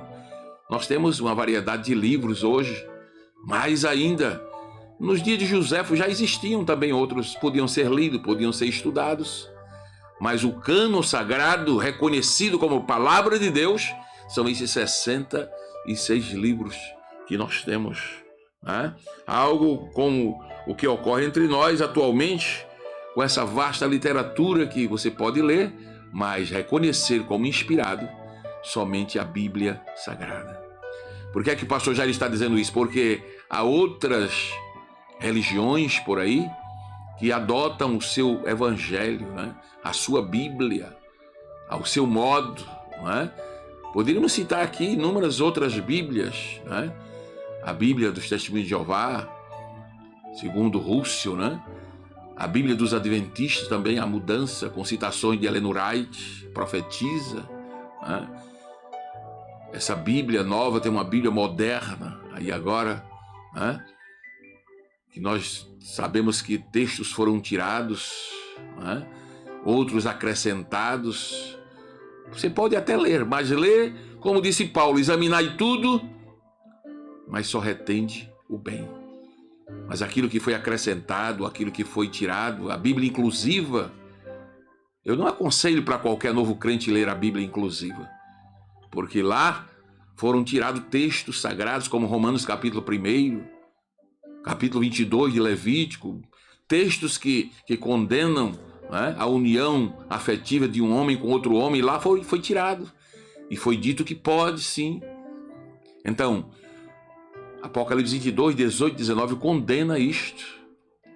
nós temos uma variedade de livros hoje, mais ainda, nos dias de Joséfo já existiam também outros, podiam ser lidos, podiam ser estudados, mas o cânon sagrado, reconhecido como palavra de Deus, são esses 66 livros que nós temos, né? Algo como o que ocorre entre nós atualmente, com essa vasta literatura que você pode ler, mas reconhecer como inspirado somente a Bíblia Sagrada. Por que é que o pastor Jair está dizendo isso? Porque há outras religiões por aí que adotam o seu evangelho, né? A sua Bíblia, ao seu modo. Né? Poderíamos citar aqui inúmeras outras Bíblias, né? A Bíblia dos Testemunhos de Jeová, segundo Russell, né? A Bíblia dos Adventistas também, a mudança, com citações de Ellen White, profetiza. Né? Essa Bíblia nova tem uma Bíblia moderna, aí agora, né? Que nós sabemos que textos foram tirados, né? Outros acrescentados. Você pode até ler, mas ler, como disse Paulo, examinai tudo, mas só retende o bem. Mas aquilo que foi acrescentado, aquilo que foi tirado, a Bíblia inclusiva, eu não aconselho para qualquer novo crente ler a Bíblia inclusiva, porque lá foram tirados textos sagrados como Romanos capítulo 1, capítulo 22 de Levítico, textos que condenam, né, a união afetiva de um homem com outro homem, lá foi tirado. E foi dito que pode sim. Então, Apocalipse 22, 18, 19 condena isto.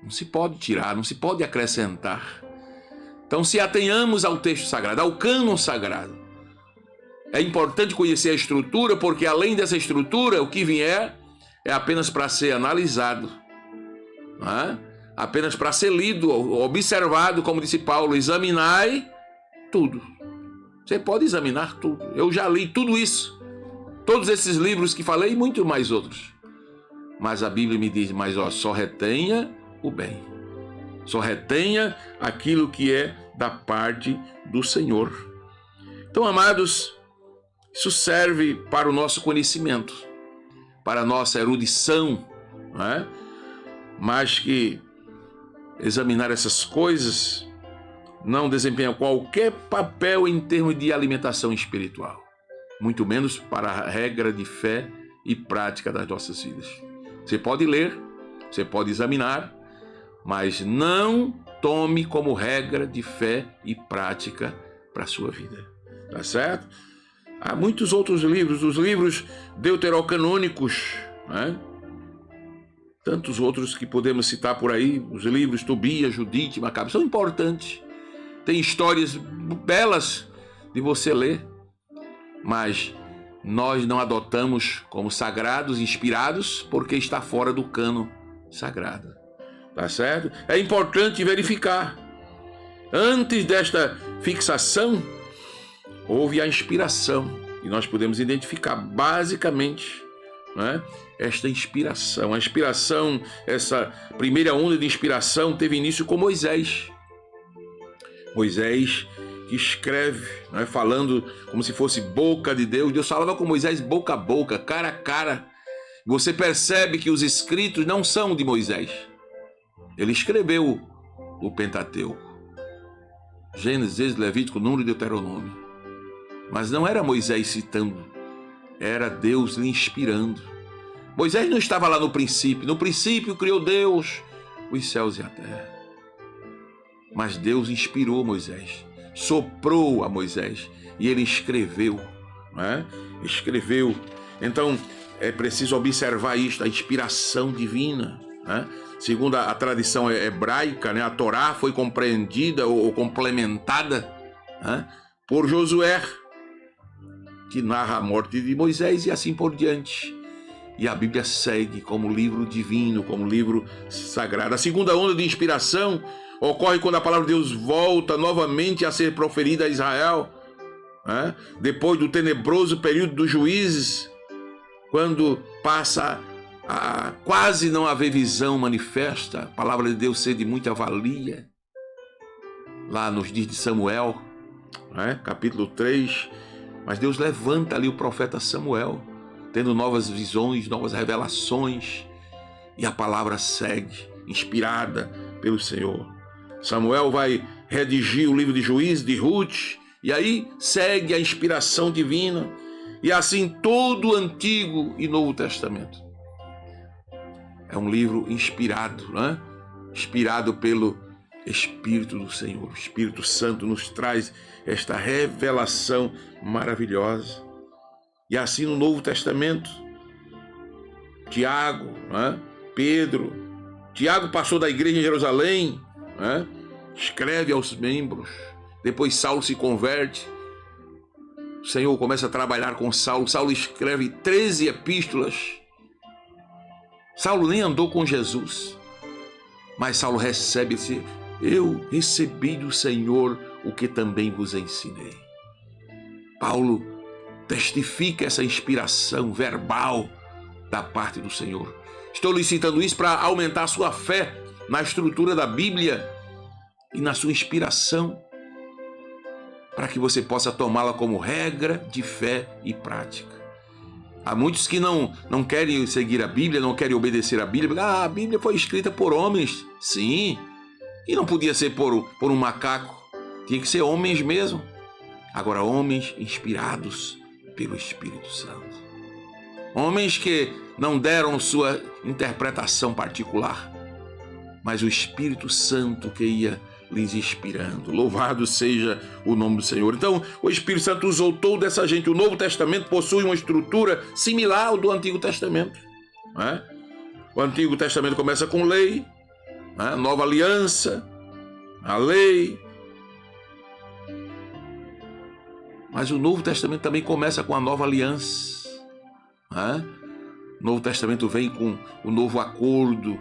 Não se pode tirar, não se pode acrescentar. Então, se atenhamos ao texto sagrado, ao cânon sagrado, é importante conhecer a estrutura, porque além dessa estrutura, o que vier é apenas para ser analisado, não é? Apenas para ser lido, observado, como disse Paulo, examinai tudo. Você pode examinar tudo. Eu já li tudo isso, todos esses livros que falei e muito mais outros. Mas a Bíblia me diz, mas só retenha o bem. Só retenha aquilo que é da parte do Senhor. Então, amados, isso serve para o nosso conhecimento, para a nossa erudição, não é? Mas que examinar essas coisas não desempenha qualquer papel em termos de alimentação espiritual, muito menos para a regra de fé e prática das nossas vidas. Você pode ler, você pode examinar, mas não tome como regra de fé e prática para a sua vida. Tá certo? Há muitos outros livros, os livros deuterocanônicos, né? Tantos outros que podemos citar por aí, os livros Tobias, Judite, Macabe, são importantes. Tem histórias belas de você ler, mas nós não adotamos como sagrados, inspirados, porque está fora do cânon sagrado. Tá certo? É importante verificar. Antes desta fixação, houve a inspiração. E nós podemos identificar basicamente, né, esta inspiração. A inspiração, essa primeira onda de inspiração teve início com Moisés. Moisés que escreve, né, falando como se fosse boca de Deus. Deus falava com Moisés boca a boca, cara a cara. Você percebe que os escritos não são de Moisés. Ele escreveu o Pentateuco, Gênesis, Levítico, Número e Deuteronômio. Mas não era Moisés citando, era Deus lhe inspirando. Moisés não estava lá no princípio. No princípio criou Deus os céus e a terra. Mas Deus inspirou Moisés, soprou a Moisés e ele escreveu, né? Escreveu. Então é preciso observar isto, a inspiração divina, né? Segundo a tradição hebraica, né? A Torá foi compreendida ou complementada, né, por Josué, que narra a morte de Moisés e assim por diante. E a Bíblia segue como livro divino, como livro sagrado. A segunda onda de inspiração ocorre quando a palavra de Deus volta novamente a ser proferida a Israel, né? Depois do tenebroso período dos juízes, quando passa a quase não haver visão manifesta, a palavra de Deus ser de muita valia. Lá nos dias de Samuel, né? Capítulo 3, mas Deus levanta ali o profeta Samuel, tendo novas visões, novas revelações, e a palavra segue, inspirada pelo Senhor. Samuel vai redigir o livro de Juízes, de Ruth, e aí segue a inspiração divina, e assim todo o Antigo e Novo Testamento. É um livro inspirado, né? Inspirado pelo Espírito do Senhor. O Espírito Santo nos traz esta revelação maravilhosa. E assim no Novo Testamento, Tiago, né? Pedro. Tiago passou da igreja em Jerusalém né? Escreve aos membros. Depois Saulo se converte. O Senhor começa a trabalhar com Saulo. Saulo escreve 13 epístolas. Saulo nem andou com Jesus, mas Saulo recebe esse: eu recebi do Senhor o que também vos ensinei. Paulo testifica essa inspiração verbal da parte do Senhor. Estou lhe citando isso para aumentar a sua fé na estrutura da Bíblia e na sua inspiração, para que você possa tomá-la como regra de fé e prática. Há muitos que não querem seguir a Bíblia, não querem obedecer a Bíblia. A Bíblia foi escrita por homens, sim, e não podia ser por um macaco, tinha que ser homens mesmo. Agora, homens inspirados pelo Espírito Santo. Homens que não deram sua interpretação particular, mas o Espírito Santo que ia lhes inspirando. Louvado seja o nome do Senhor. Então, o Espírito Santo usou toda essa gente. O Novo Testamento possui uma estrutura similar ao do Antigo Testamento, né? O Antigo Testamento começa com lei, né? Nova aliança, a lei. Mas o Novo Testamento também começa com a nova aliança, né? O Novo Testamento vem com o novo acordo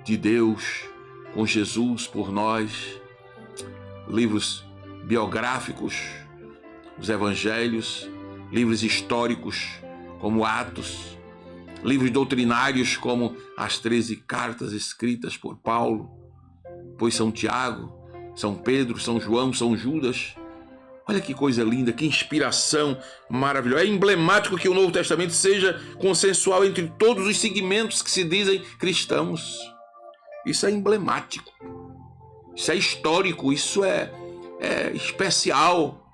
de Deus com Jesus por nós. Livros biográficos, os evangelhos, livros históricos como Atos, livros doutrinários como as 13 cartas escritas por Paulo, pois São Tiago, São Pedro, São João, São Judas. Olha que coisa linda, que inspiração maravilhosa. É emblemático que o Novo Testamento seja consensual entre todos os segmentos que se dizem cristãos. Isso é emblemático, isso é histórico, isso é especial,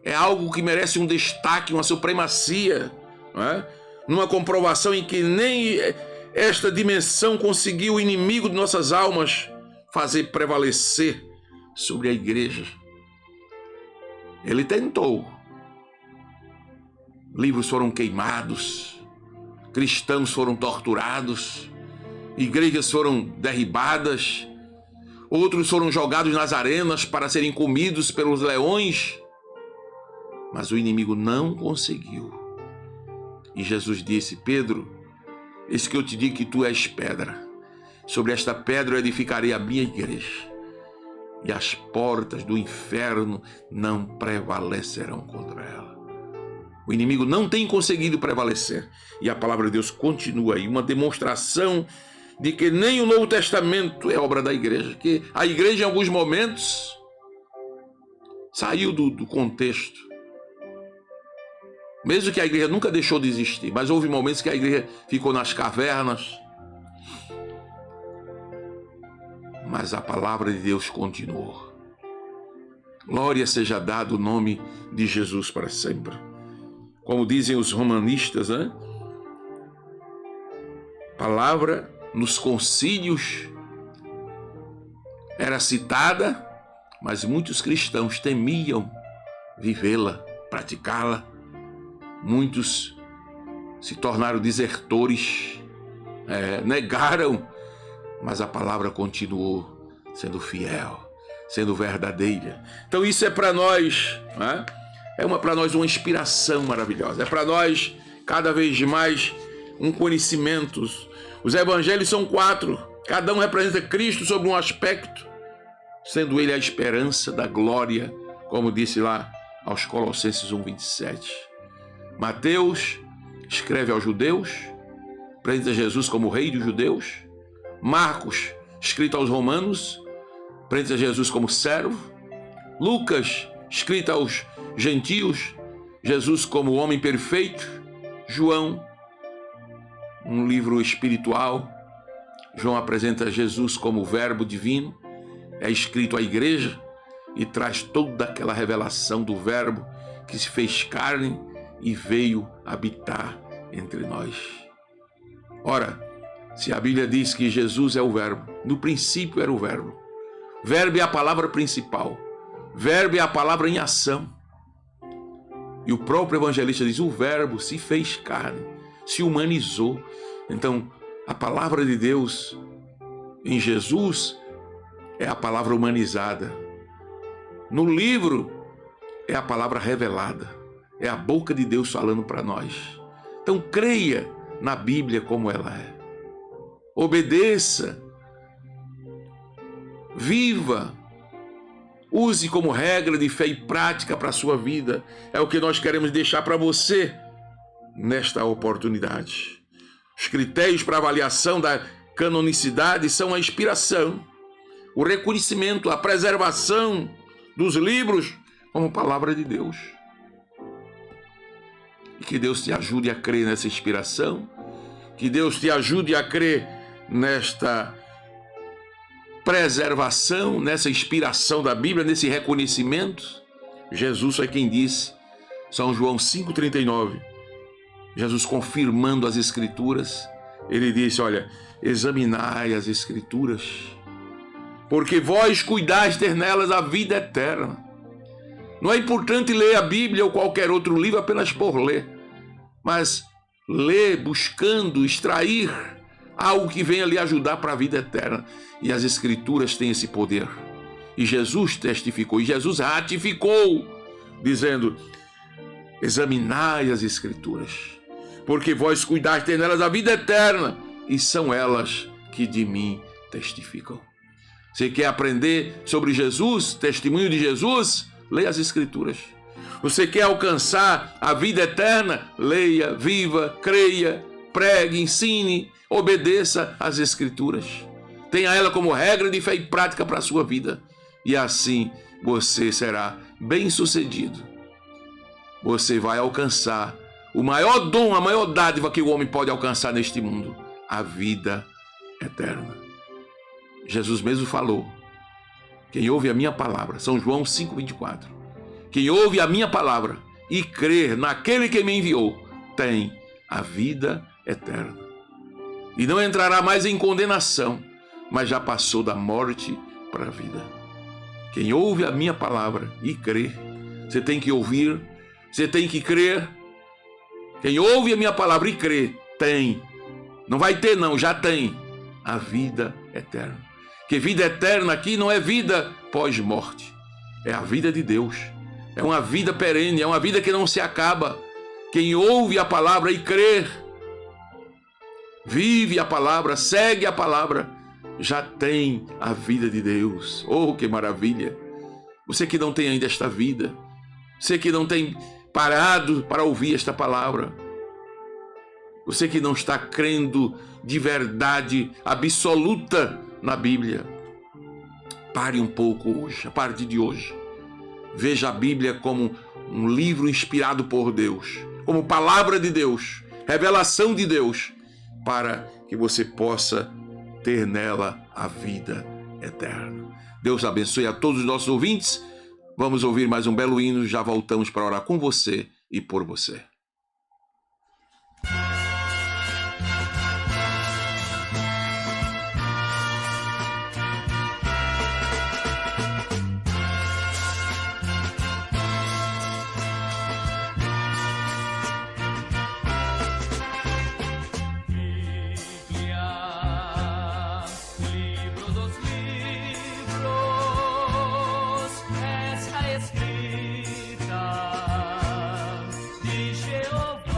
é algo que merece um destaque, uma supremacia, não é? Numa comprovação em que nem esta dimensão conseguiu o inimigo de nossas almas fazer prevalecer sobre a igreja. Ele tentou. Livros foram queimados, cristãos foram torturados, igrejas foram derribadas, outros foram jogados nas arenas para serem comidos pelos leões, mas o inimigo não conseguiu. E Jesus disse: Pedro, eis que eu te digo que tu és pedra, sobre esta pedra eu edificarei a minha igreja, e as portas do inferno não prevalecerão contra ela. O inimigo não tem conseguido prevalecer, e a palavra de Deus continua aí, uma demonstração de que nem o Novo Testamento é obra da igreja, que a igreja em alguns momentos saiu do contexto. Mesmo que a igreja nunca deixou de existir, mas houve momentos que a igreja ficou nas cavernas. Mas a palavra de Deus continuou. Glória seja dado o nome de Jesus para sempre. Como dizem os romanistas, né? Palavra nos concílios era citada, mas muitos cristãos temiam vivê-la, praticá-la. Muitos se tornaram desertores, negaram, mas a palavra continuou sendo fiel, sendo verdadeira. Então isso é para nós, né? Para nós uma inspiração maravilhosa. É para nós cada vez mais um conhecimento. Os evangelhos são 4, cada um representa Cristo sob um aspecto, sendo ele a esperança da glória, como disse lá aos Colossenses 1:27. Mateus escreve aos judeus, apresenta Jesus como rei dos judeus. Marcos, escrito aos romanos, apresenta Jesus como servo. Lucas, escrito aos gentios, Jesus como homem perfeito. João, um livro espiritual, João apresenta Jesus como verbo divino, é escrito à igreja e traz toda aquela revelação do verbo que se fez carne e veio habitar entre nós. Ora, se a Bíblia diz que Jesus é o verbo, no princípio era o verbo. Verbo é a palavra principal. Verbo é a palavra em ação. E o próprio evangelista diz: o verbo se fez carne, se humanizou. Então, a palavra de Deus em Jesus é a palavra humanizada. No livro é a palavra revelada. É a boca de Deus falando para nós. Então creia na Bíblia como ela é. Obedeça. Viva. Use como regra de fé e prática para a sua vida. É o que nós queremos deixar para você nesta oportunidade. Os critérios para avaliação da canonicidade são a inspiração, o reconhecimento, a preservação dos livros como palavra de Deus. E que Deus te ajude a crer nessa inspiração, que Deus te ajude a crer nesta preservação, nessa inspiração da Bíblia, nesse reconhecimento. Jesus foi quem disse, São João 5,39, Jesus confirmando as Escrituras, ele disse, olha, examinai as Escrituras, porque vós cuidais ter nelas a vida eterna. Não é importante ler a Bíblia ou qualquer outro livro apenas por ler, mas ler buscando extrair algo que venha lhe ajudar para a vida eterna. E as Escrituras têm esse poder. E Jesus testificou, e Jesus ratificou, dizendo, examinai as Escrituras, porque vós cuidais ter nelas a vida eterna, e são elas que de mim testificam. Você quer aprender sobre Jesus, testemunho de Jesus? Leia as Escrituras. Você quer alcançar a vida eterna? Leia, viva, creia, pregue, ensine, obedeça às Escrituras. Tenha ela como regra de fé e prática para a sua vida. E assim você será bem-sucedido. Você vai alcançar o maior dom, a maior dádiva que o homem pode alcançar neste mundo, a vida eterna. Jesus mesmo falou, quem ouve a minha palavra, São João 5,24, quem ouve a minha palavra e crer naquele que me enviou, tem a vida eterna. E não entrará mais em condenação, mas já passou da morte para a vida. Quem ouve a minha palavra e crê, você tem que ouvir, você tem que crer. Quem ouve a minha palavra e crê, tem. Não vai ter não, já tem a vida eterna. Que vida eterna aqui não é vida pós-morte, é a vida de Deus. É uma vida perene, é uma vida que não se acaba. Quem ouve a palavra e crê, vive a palavra, segue a palavra, já tem a vida de Deus. Oh, que maravilha! Você que não tem ainda esta vida, você que não tem parado para ouvir esta palavra, você que não está crendo de verdade absoluta na Bíblia, pare um pouco hoje, a partir de hoje. Veja a Bíblia como um livro inspirado por Deus, como palavra de Deus, revelação de Deus, para que você possa ter nela a vida eterna. Deus abençoe a todos os nossos ouvintes. Vamos ouvir mais um belo hino, já voltamos para orar com você e por você. Escrita de Jeová.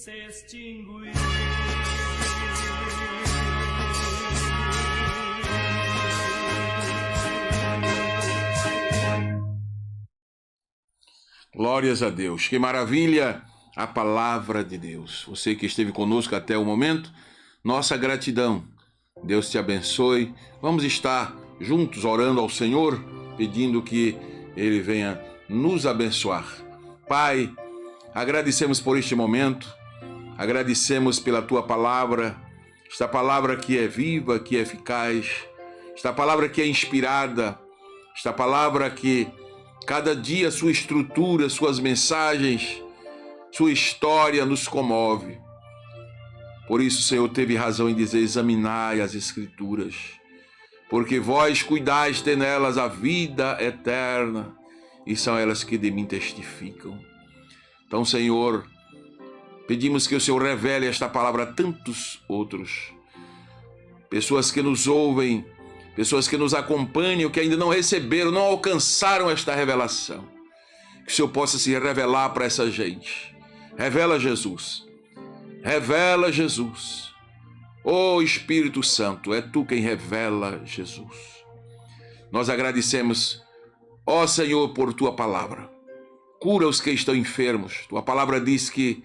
se extinguir. Glórias a Deus. Que maravilha a palavra de Deus. Você que esteve conosco até o momento, nossa gratidão. Deus te abençoe. Vamos estar juntos orando ao Senhor, pedindo que Ele venha nos abençoar. Pai, agradecemos por este momento, agradecemos pela Tua palavra, esta palavra que é viva, que é eficaz, esta palavra que é inspirada, esta palavra que cada dia sua estrutura, suas mensagens, sua história nos comove. Por isso, o Senhor teve razão em dizer: examinai as Escrituras, porque vós cuidais ter nelas a vida eterna, e são elas que de mim testificam. Então, Senhor, pedimos que o Senhor revele esta palavra a tantos outros, pessoas que nos ouvem, pessoas que nos acompanham, que ainda não receberam, não alcançaram esta revelação. Que o Senhor possa se revelar para essa gente. Revela Jesus. Revela Jesus. Oh Espírito Santo, é Tu quem revela Jesus. Nós agradecemos, ó Senhor, por Tua palavra. Cura os que estão enfermos. Tua palavra diz que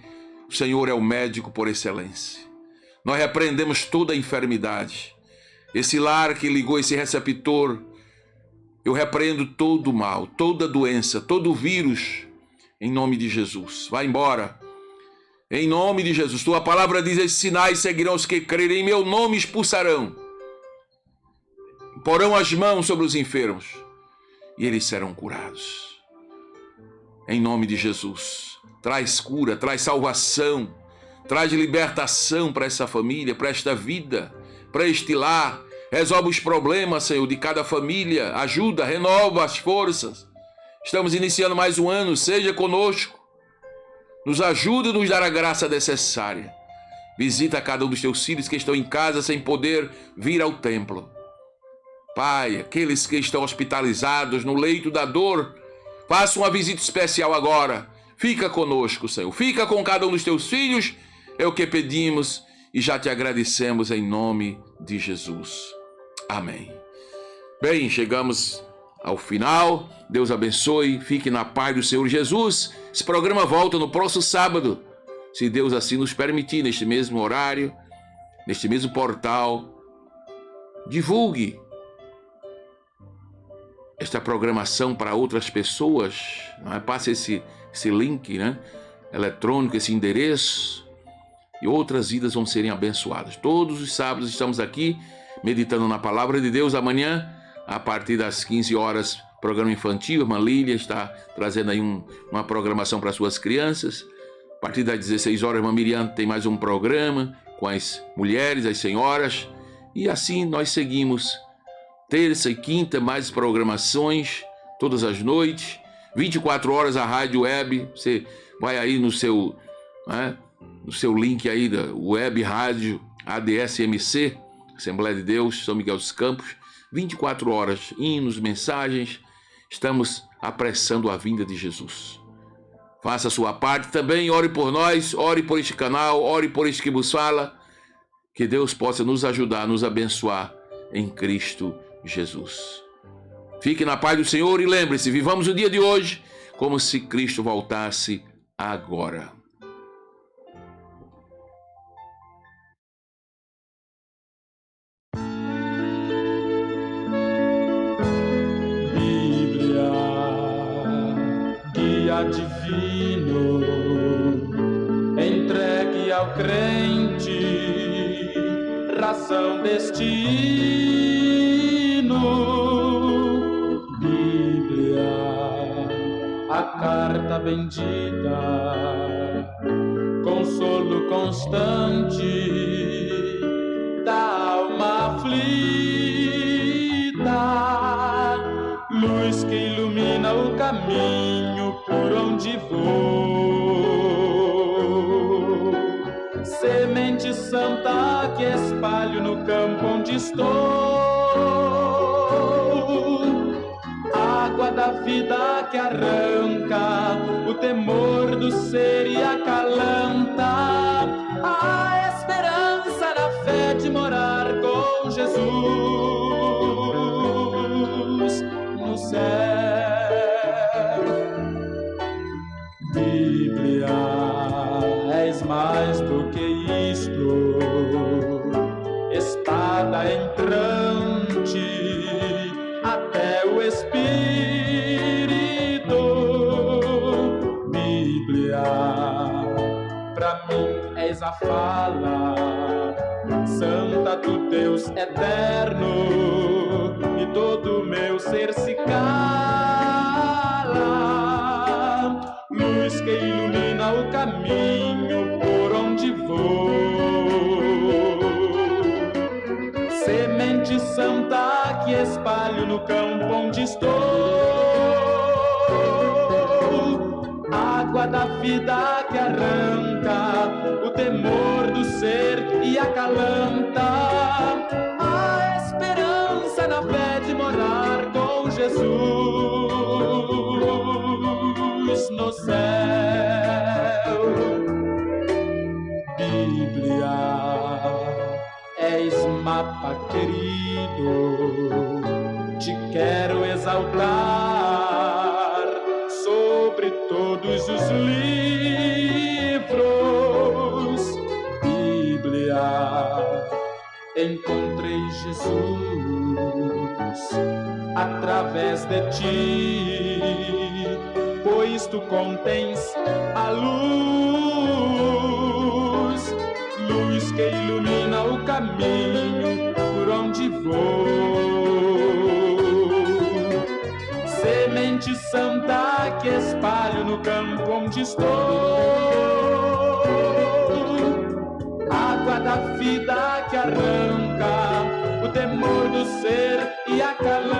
o Senhor é o médico por excelência. Nós repreendemos toda a enfermidade. Esse lar que ligou esse receptor, eu repreendo todo o mal, toda doença, todo vírus, em nome de Jesus. Vai embora. Em nome de Jesus. Tua palavra diz: esses sinais seguirão os que crerem, em meu nome expulsarão. Porão as mãos sobre os enfermos e eles serão curados. Em nome de Jesus. Traz cura, traz salvação, traz libertação para essa família, para esta vida, para este lar. Resolve os problemas, Senhor, de cada família. Ajuda, renova as forças. Estamos iniciando mais um ano. Seja conosco. Nos ajuda a nos dar a graça necessária. Visita cada um dos teus filhos que estão em casa sem poder vir ao templo. Pai, aqueles que estão hospitalizados no leito da dor, faça uma visita especial agora. Fica conosco, Senhor. Fica com cada um dos teus filhos. É o que pedimos e já te agradecemos em nome de Jesus. Amém. Bem, chegamos ao final. Deus abençoe. Fique na paz do Senhor Jesus. Esse programa volta no próximo sábado, se Deus assim nos permitir, neste mesmo horário, neste mesmo portal. Divulgue esta programação para outras pessoas. Não é? Passe esse link, né, eletrônico, esse endereço, e outras vidas vão serem abençoadas. Todos os sábados estamos aqui meditando na palavra de Deus. Amanhã, a partir das 15 horas, programa infantil. A irmã Lília está trazendo aí uma programação para suas crianças. A partir das 16 horas, a irmã Miriam tem mais um programa com as mulheres, as senhoras. E assim nós seguimos. Terça e quinta, mais programações, todas as noites. 24 horas a rádio web. Você vai aí no seu link aí da web rádio ADSMC, Assembleia de Deus, São Miguel dos Campos. 24 horas, hinos, mensagens. Estamos apressando a vinda de Jesus. Faça a sua parte também, ore por nós, ore por este canal, ore por este que vos fala. Que Deus possa nos ajudar, nos abençoar em Cristo Jesus. Fique na paz do Senhor e lembre-se, vivamos o dia de hoje como se Cristo voltasse agora. Divino, entregue ao crente, ração, destino. Bíblia, a carta bendita, consolo constante da alma aflita, luz que ilumina o caminho por onde vou, semente santa que espalho no campo onde estou, água da vida que arranca o temor do ser e acalanta. Bíblia, és mais do que isto, espada entrante até o espírito. Bíblia, pra mim és a fala santa do Deus eterno, e todo meu ser se cala. Luz que ilumina o caminho por onde vou, semente santa que espalho no campo onde estou, água da vida que arranca o temor do ser e acalanta a esperança na fé de morar com Jesus no céu. Bíblia, és mapa querido, te quero exaltar sobre todos os livros. Bíblia, encontrei Jesus através de ti, pois tu contens a luz, luz que ilumina o caminho por onde vou, semente santa que espalho no campo onde estou, água da vida que arranca o temor do ser e acalanta